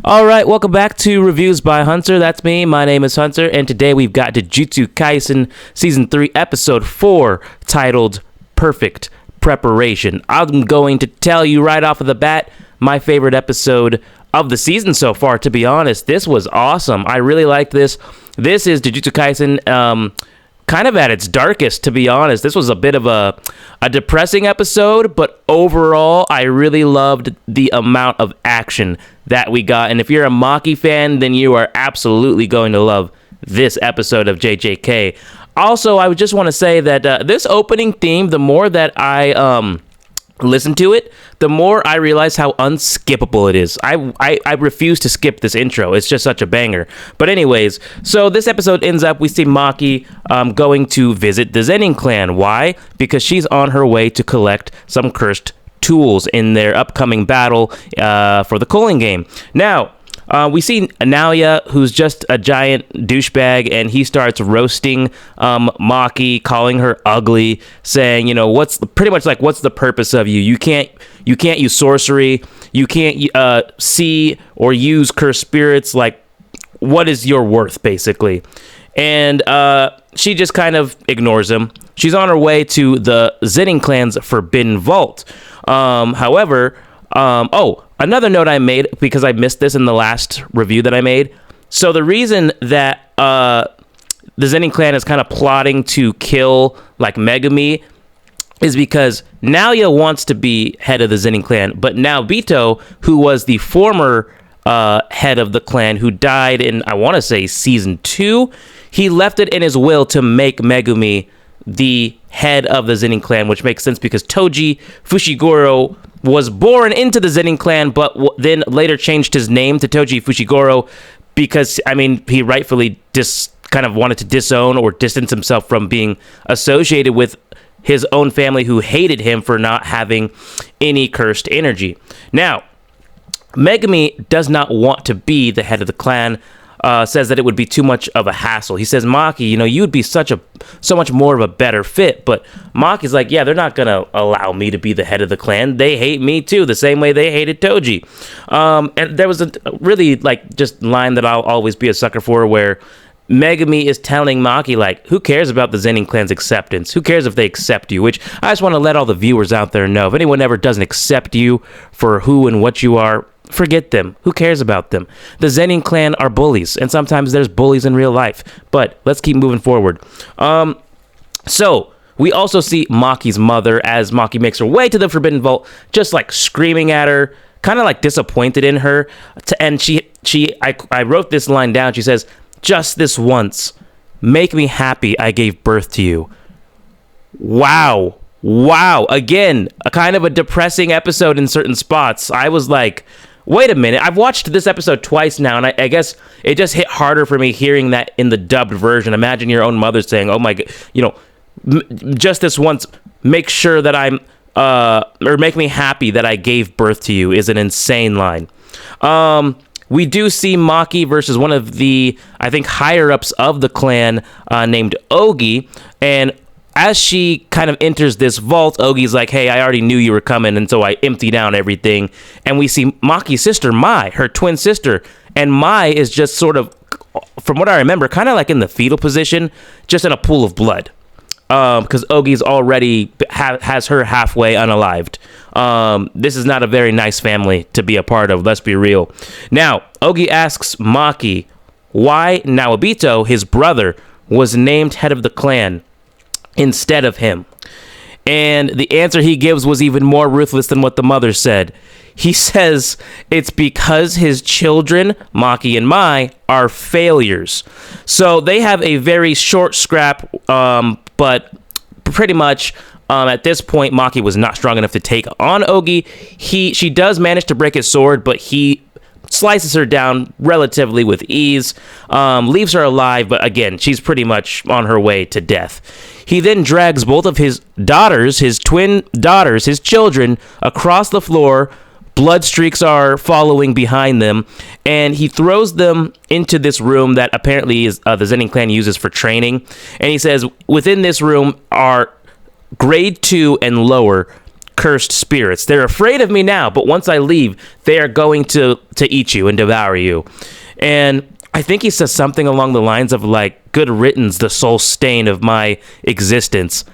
All right, welcome back to Reviews by Hunter. That's me. My name is Hunter, and today we've got Jujutsu Kaisen Season 3, Episode 4, titled Perfect Preparation. I'm going to tell you right off of the bat, my favorite episode of the season so far, to be honest. This was awesome. I really liked this. This is Jujutsu Kaisen, kind of at its darkest, to be honest. This was a bit of a depressing episode, but overall, I really loved the amount of action that we got. And if you're a Maki fan, then you are absolutely going to love this episode of JJK. Also, I would just want to say that this opening theme, the more that I listen to it, the more I realize how unskippable it is. I refuse to skip this intro. It's just such a banger. But anyways, so this episode ends up, we see Maki going to visit the Zenin clan. Why? Because she's on her way to collect some cursed tools in their upcoming battle for the Culling game. Now, we see Naoya, who's just a giant douchebag, and he starts roasting Maki, calling her ugly, saying, you know, what's the purpose of you? You can't use sorcery. You can't see or use cursed spirits. Like, what is your worth, basically? And she just kind of ignores him. She's on her way to the Zenin clan's Forbidden Vault. However, another note I made, because I missed this in the last review that I made. So the reason that the Zenin clan is kind of plotting to kill like Megumi is because Naoya wants to be head of the Zenin clan, but now Bito, who was the former head of the clan, who died in, I want to say, season 2, he left it in his will to make Megumi the head of the Zenin clan, which makes sense because Toji Fushiguro was born into the Zenin clan, but then later changed his name to Toji Fushiguro because, I mean, he rightfully kind of wanted to disown or distance himself from being associated with his own family, who hated him for not having any cursed energy. Now, Megumi does not want to be the head of the clan. Says that it would be too much of a hassle. He says, Maki, you know, you'd be so much more of a better fit. But Maki's like, yeah, they're not going to allow me to be the head of the clan. They hate me too, the same way they hated Toji. And there was a really, like, just line that I'll always be a sucker for, where Megumi is telling Maki, like, who cares about the Zenin clan's acceptance? Who cares if they accept you? Which I just want to let all the viewers out there know. If anyone ever doesn't accept you for who and what you are, forget them. Who cares about them? The Zenin clan are bullies, and sometimes there's bullies in real life. But let's keep moving forward. So we also see Maki's mother as Maki makes her way to the Forbidden Vault, just like screaming at her, kind of like disappointed in her. And I wrote this line down. She says, "Just this once, make me happy I gave birth to you." Wow. Again, a kind of a depressing episode in certain spots. I was like, wait a minute. I've watched this episode twice now, and I guess it just hit harder for me hearing that in the dubbed version. Imagine your own mother saying, oh my God, you know, just this once, make sure that I'm, or make me happy that I gave birth to you, is an insane line. We do see Maki versus one of the, I think, higher-ups of the clan named Ogi, and as she kind of enters this vault, Ogi's like, hey, I already knew you were coming, and so I emptied out everything. And we see Maki's sister, Mai, her twin sister, and Mai is just sort of, from what I remember, kind of like in the fetal position, just in a pool of blood. Because Ogi's already has her halfway unalived. This is not a very nice family to be a part of, let's be real. Now, Ogi asks Maki why Naobito, his brother, was named head of the clan instead of him. And the answer he gives was even more ruthless than what the mother said. He says it's because his children, Maki and Mai, are failures. So they have a very short scrap, but pretty much at this point, Maki was not strong enough to take on Ogi. She does manage to break his sword, but he slices her down relatively with ease, leaves her alive, but again, she's pretty much on her way to death. He then drags both of his daughters, his twin daughters, his children, across the floor. Blood streaks are following behind them, and he throws them into this room that apparently is the Zenin clan uses for training. And he says, within this room are grade 2 and lower cursed spirits. They're afraid of me now, but once I leave, they are going to eat you and devour you. And I think he says something along the lines of like, good riddance, the soul stain of my existence.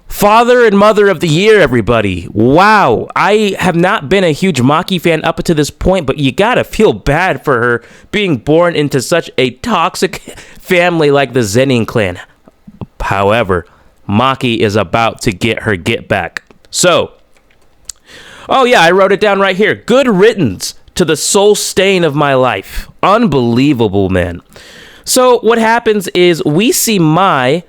Father and Mother of the Year, everybody. Wow. I have not been a huge Maki fan up to this point, but you gotta feel bad for her being born into such a toxic family like the Zenin clan. However, Maki is about to get her get back. So, oh yeah, I wrote it down right here. Good riddance to the soul stain of my life. Unbelievable, man. So what happens is we see Mai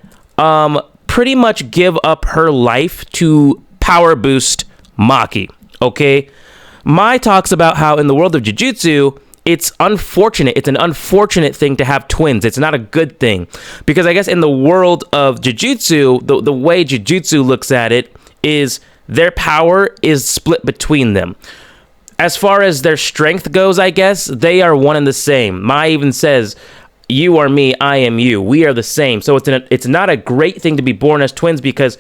pretty much give up her life to power boost Maki, okay? Mai talks about how in the world of Jujutsu, it's unfortunate. It's an unfortunate thing to have twins. It's not a good thing. Because I guess in the world of Jujutsu, the way Jujutsu looks at it is their power is split between them. As far as their strength goes, I guess, they are one and the same. Mai even says, you are me, I am you. We are the same. So it's not a great thing to be born as twins because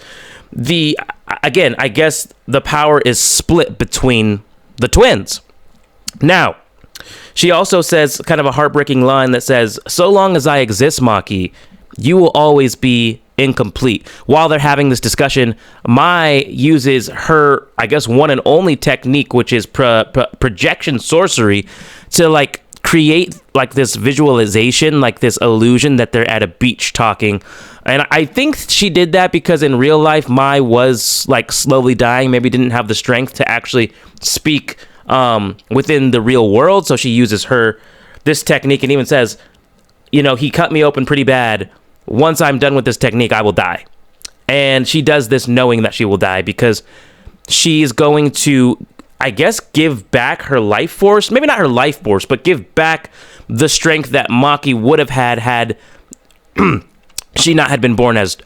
I guess the power is split between the twins. Now, she also says kind of a heartbreaking line that says, so long as I exist, Maki, you will always be incomplete. While they're having this discussion, Mai uses her, I guess, one and only technique, which is projection sorcery, to like create like this visualization, like this illusion that they're at a beach talking. And I think she did that because in real life, Mai was like slowly dying, maybe didn't have the strength to actually speak within the real world. So she uses this technique and even says, you know, he cut me open pretty bad. Once I'm done with this technique, I will die. And she does this knowing that she will die because she's going to, I guess, give back her life force. Maybe not her life force, but give back the strength that Maki would have had she not had been born as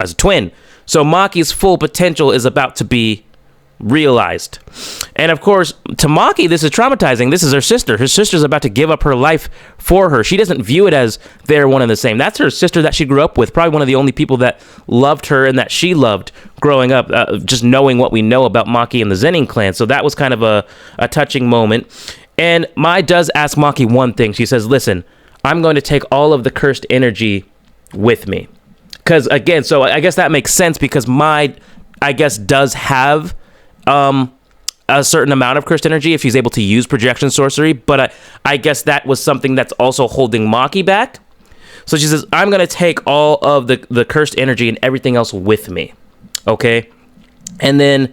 a twin. So Maki's full potential is about to be realized. And of course, to Maki, this is traumatizing. This is her sister. Her sister's about to give up her life for her. She doesn't view it as they're one and the same. That's her sister that she grew up with, probably one of the only people that loved her and that she loved growing up, just knowing what we know about Maki and the Zenin clan. So that was kind of a touching moment. And Mai does ask Maki one thing. She says, listen, I'm going to take all of the cursed energy with me. Because again, so I guess that makes sense because Mai, I guess, does have a certain amount of cursed energy if she's able to use projection sorcery, but I guess that was something that's also holding Maki back. So she says, I'm going to take all of the cursed energy and everything else with me. Okay? And then,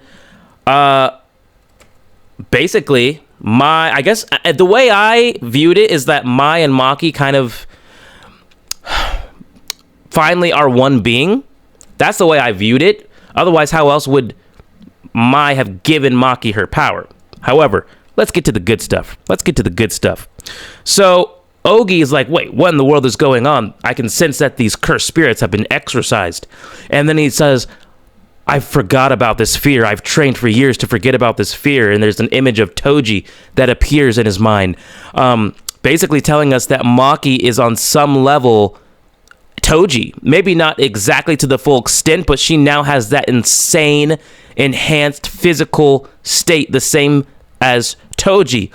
basically, I guess the way I viewed it is that Mai and Maki kind of finally are one being. That's the way I viewed it. Otherwise, how else would Mai have given Maki her power? However, let's get to the good stuff. So Ogi is like, wait, what in the world is going on? I can sense that these cursed spirits have been exorcised. And then he says, I forgot about this fear. I've trained for years to forget about this fear. And there's an image of Toji that appears in his mind, basically telling us that Maki is on some level Toji. Maybe not exactly to the full extent, but she now has that insane enhanced physical state, the same as Toji.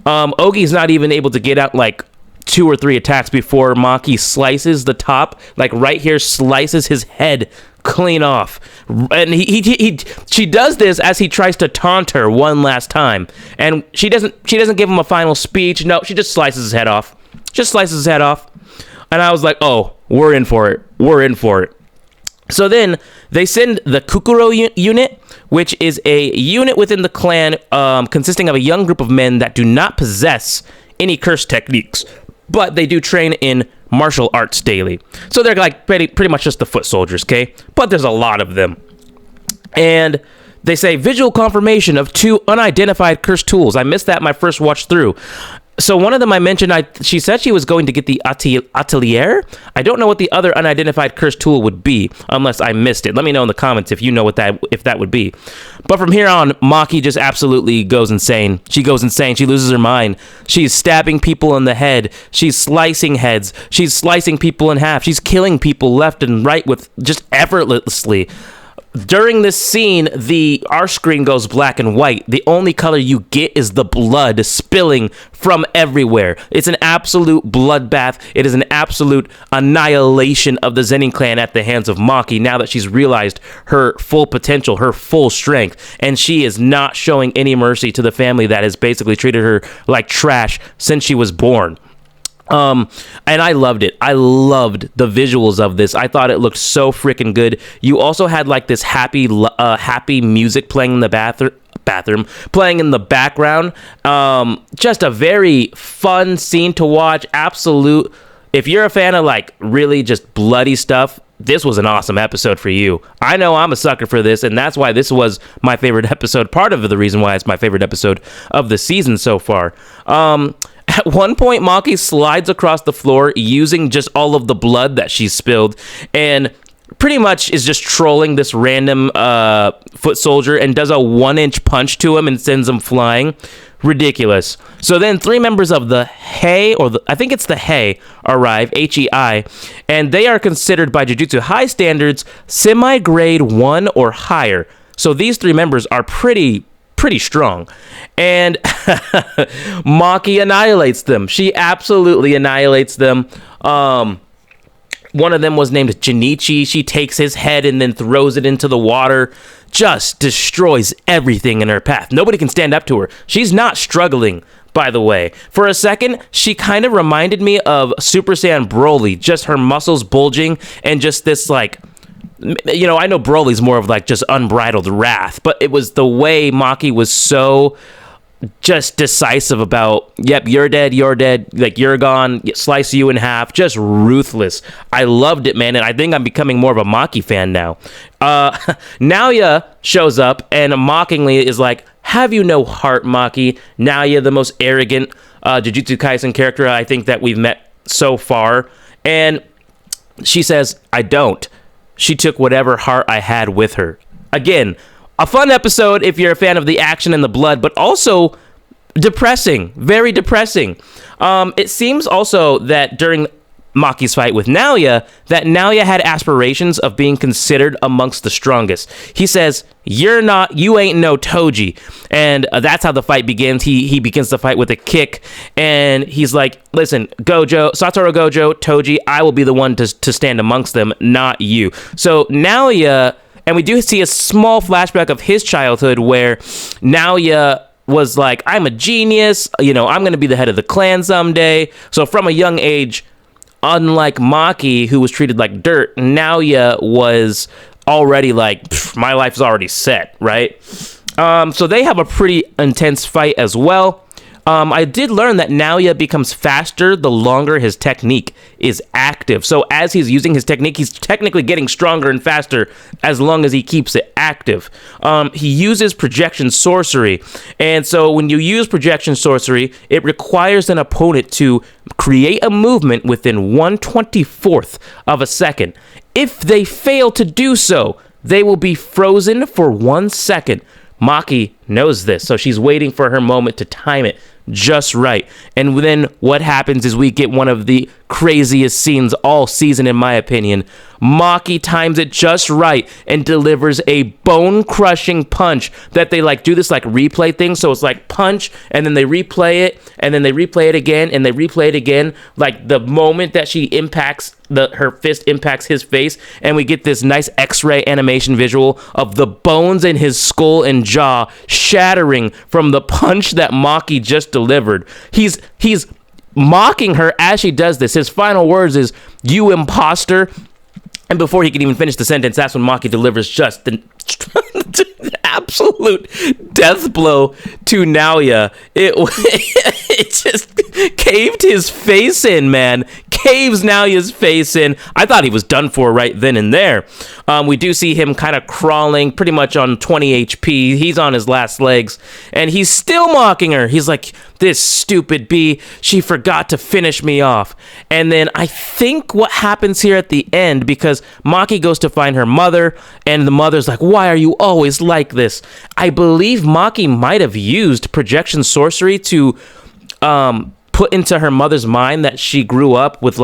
Ogi's not even able to get out like 2 or 3 attacks before Maki slices the top, like right here, slices his head clean off. And she does this as he tries to taunt her one last time, and she doesn't give him a final speech. No, she just slices his head off. And I was like, oh, we're in for it. So then they send the Kukuro unit, which is a unit within the clan consisting of a young group of men that do not possess any curse techniques, but they do train in martial arts daily. So they're like pretty much just the foot soldiers, okay? But there's a lot of them. And they say visual confirmation of 2 unidentified curse tools. I missed that my first watch through. So one of them I mentioned, she said she was going to get the atelier. I don't know what the other unidentified curse tool would be, unless I missed it. Let me know in the comments if you know if that would be. But from here on, Maki just absolutely goes insane. She goes insane. She loses her mind. She's stabbing people in the head. She's slicing heads. She's slicing people in half. She's killing people left and right with just effortlessly. during this scene, our screen goes black and white. The only color you get is the blood spilling from everywhere. It's an absolute bloodbath. It is an absolute annihilation of the Zenin clan at the hands of Maki now that she's realized her full potential, her full strength, and she is not showing any mercy to the family that has basically treated her like trash since she was born. And I loved it. I loved the visuals of this. I thought it looked so freaking good. You also had like this happy music playing in the bathroom, playing in the background. Just a very fun scene to watch. Absolute. If you're a fan of like really just bloody stuff, this was an awesome episode for you. I know I'm a sucker for this, and that's why this was my favorite episode. Part of the reason why it's my favorite episode of the season so far. At one point, Maki slides across the floor using just all of the blood that she spilled and pretty much is just trolling this random foot soldier and does a 1-inch punch to him and sends him flying. Ridiculous. So then 3 members of the Hei, I think it's the Hei, arrive, Hei, and they are considered by Jujutsu High standards semi-grade 1 or higher. So these 3 members are pretty strong, and Maki annihilates them. She absolutely annihilates them. One of them was named Jinichi. She takes his head and then throws it into the water. Just destroys everything in her path. Nobody can stand up to her. She's not struggling, by the way. For a second, she kind of reminded me of Super Saiyan Broly. Just her muscles bulging and just this like, you know, I know Broly's more of like just unbridled wrath, but it was the way Maki was so just decisive about, yep, you're dead, like you're gone, slice you in half, just ruthless. I loved it, man, and I think I'm becoming more of a Maki fan now. Naoya shows up and mockingly is like, have you no heart, Maki? Naoya, the most arrogant Jujutsu Kaisen character I think that we've met so far, and she says, I don't. She took whatever heart I had with her. Again, a fun episode if you're a fan of the action and the blood, but also depressing, very depressing. It seems also that during Maki's fight with Naoya, that Naoya had aspirations of being considered amongst the strongest. He says, you ain't no Toji. And that's how the fight begins. He begins the fight with a kick, and he's like, listen, Satoru Gojo, Toji, I will be the one to stand amongst them, not you. So Naoya, and we do see a small flashback of his childhood where Naoya was like, I'm a genius, I'm going to be the head of the clan someday. So from a young age, unlike Maki, who was treated like dirt, Naoya was already like, my life's already set, right? So they have a pretty intense fight as well. I did learn that Naoya becomes faster the longer his technique is active. So as he's using his technique, he's technically getting stronger and faster as long as he keeps it active. He uses projection sorcery. And so when you use projection sorcery, it requires an opponent to create a movement within 1/24th of a second. If they fail to do so, they will be frozen for 1 second. Maki knows this, so she's waiting for her moment to time it just right. And then what happens is we get one of the craziest scenes all season, in my opinion. Maki times it just right and delivers a bone-crushing punch that they do this replay thing. So it's like punch, and then they replay it, and then they replay it again, and they replay it again. Like the moment that she impacts, her fist impacts his face, and we get this nice X-ray animation visual of the bones in his skull and jaw shattering from the punch that Maki just delivered. He's mocking her as she does this. His final words is, "You imposter." And before he can even finish the sentence, that's when Maki delivers just the absolute death blow to Naoya. It just caved his face in, man. Caves Naoya's face in. I thought he was done for right then and there. We do see him kind of crawling pretty much on 20 HP. He's on his last legs, and he's still mocking her. He's like, this stupid bee, she forgot to finish me off. And then I think what happens here at the end, because Maki goes to find her mother, and the mother's like, why are you always like this? I believe Maki might have used projection sorcery to put into her mother's mind that she grew up with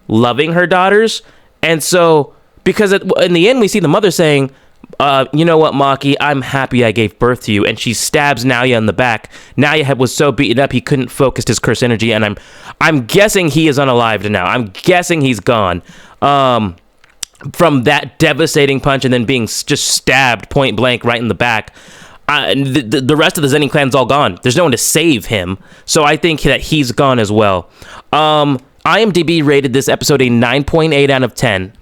loving her daughters. And so, because in the end we see the mother saying, you know what, Maki? I'm happy I gave birth to you. And she stabs Naoya in the back. Naoya was so beaten up he couldn't focus his curse energy, and I'm guessing he is unalived now. I'm guessing he's gone. From that devastating punch and then being just stabbed point blank right in the back. The rest of the Zenin clan's all gone. There's no one to save him. So I think that he's gone as well. IMDb rated this episode a 9.8 out of 10.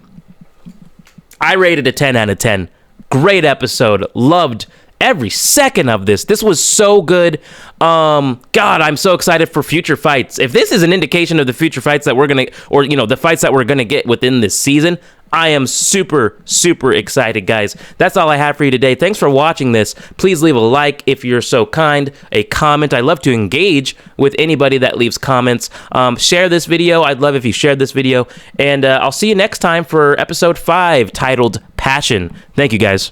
I rated a 10 out of 10. Great episode. Loved every second of this. This was so good. God, I'm so excited for future fights. If this is an indication of the future fights that we're gonna, or the fights that we're gonna get within this season, I am super, super excited, guys. That's all I have for you today. Thanks for watching this. Please leave a like if you're so kind, a comment. I love to engage with anybody that leaves comments. Share this video. I'd love if you shared this video. And I'll see you next time for episode 5 titled Passion. Thank you, guys.